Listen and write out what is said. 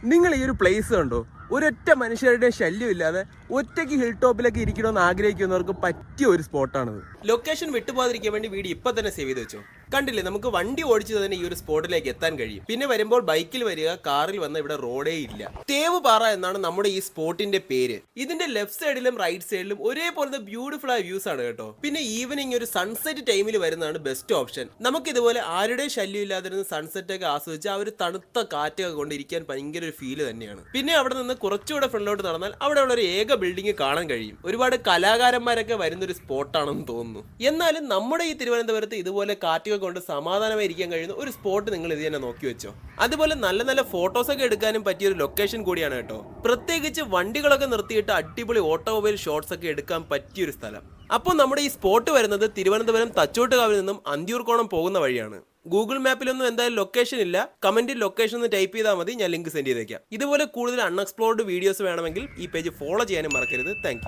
നിങ്ങൾ ഈ ഒരു പ്ലേസ് കണ്ടോ? ഒരൊറ്റ മനുഷ്യരുടെ ശല്യമില്ലാതെ ഒറ്റയ്ക്ക് ഹിൽ ടോപ്പിലൊക്കെ ഇരിക്കണമെന്ന് ആഗ്രഹിക്കുന്നവർക്ക് പറ്റിയ ഒരു സ്പോട്ടാണിത്. ലൊക്കേഷൻ വിട്ടുപോകാതിരിക്കാൻ വേണ്ടി വീഡിയോ ഇപ്പൊ തന്നെ സേവ് ചെയ്ത് വെച്ചോ. കണ്ടില്ലേ, നമുക്ക് വണ്ടി ഓടിച്ചു തന്നെ ഈ ഒരു സ്പോട്ടിലേക്ക് എത്താൻ കഴിയും. പിന്നെ വരുമ്പോൾ ബൈക്കിൽ വരിക, കാറിൽ വന്ന ഇവിടെ റോഡേ ഇല്ല. തേവ് പാറ എന്നാണ് നമ്മുടെ ഈ സ്പോട്ടിന്റെ പേര്. ഇതിന്റെ ലെഫ്റ്റ് സൈഡിലും റൈറ്റ് സൈഡിലും ഒരേപോലത്തെ ബ്യൂട്ടിഫുൾ ആയ വ്യൂസ് ആണ് കേട്ടോ. പിന്നെ ഈവനിങ് ഒരു സൺസെറ്റ് ടൈമിൽ വരുന്നതാണ് ബെസ്റ്റ് ഓപ്ഷൻ. നമുക്ക് ഇതുപോലെ ആരുടെയും ശല്യം ഇല്ലാതിരുന്ന് സൺസെറ്റ് ഒക്കെ ആസ്വദിച്ച് ആ ഒരു തണുത്ത കാറ്റൊക്കെ കൊണ്ടിരിക്കാൻ ഭയങ്കര ഒരു ഫീല് തന്നെയാണ്. പിന്നെ അവിടെ നിന്ന് കുറച്ചുകൂടെ ഫ്രണ്ടിലോട്ട് നടന്നാൽ അവിടെ ഉള്ള ഒരു ഏക ബിൽഡിംഗ് കാണാൻ കഴിയും. ഒരുപാട് കലാകാരന്മാരൊക്കെ വരുന്നൊരു സ്പോട്ടാണെന്ന് തോന്നുന്നു. എന്നാലും നമ്മുടെ ഈ തിരുവനന്തപുരത്ത് ഇതുപോലെ കാറ്റുകൾ കൊണ്ട് സമാധാനമായി ഇരിക്കാൻ കഴിയുന്ന ഒരു സ്പോട്ട് നിങ്ങൾ ഇത് തന്നെ നോക്കി വെച്ചോ. അതുപോലെ നല്ല നല്ല ഫോട്ടോസ് ഒക്കെ എടുക്കാനും പറ്റിയ ഒരു ലൊക്കേഷൻ കൂടിയാണ് കേട്ടോ. പ്രത്യേകിച്ച് വണ്ടികളൊക്കെ നിർത്തിയിട്ട് അടിപൊളി ഓട്ടോമൊബൈൽ ഷോട്ട്സ് ഒക്കെ എടുക്കാൻ പറ്റിയൊരു സ്ഥലം. അപ്പോൾ നമ്മുടെ ഈ സ്പോട്ട് വരുന്നത് തിരുവനന്തപുരം തച്ചോട്ടുകാവിൽ നിന്നും അന്തിയൂർക്കോണം പോകുന്ന വഴിയാണ്. ഗൂഗിൾ മാപ്പിലൊന്നും എന്തായാലും ലൊക്കേഷൻ ഇല്ല. കമന്റിൽ ലൊക്കേഷൻ ഒന്ന് ടൈപ്പ് ചെയ്താൽ മതി, ഞാൻ ലിങ്ക് സെൻഡ് ചെയ്തേക്കാം. ഇതുപോലെ കൂടുതൽ അൺഎക്സ്പ്ലോർഡ് വീഡിയോസ് വേണമെങ്കിൽ ഈ പേജ് ഫോളോ ചെയ്യാനും മറക്കരുത്. താങ്ക്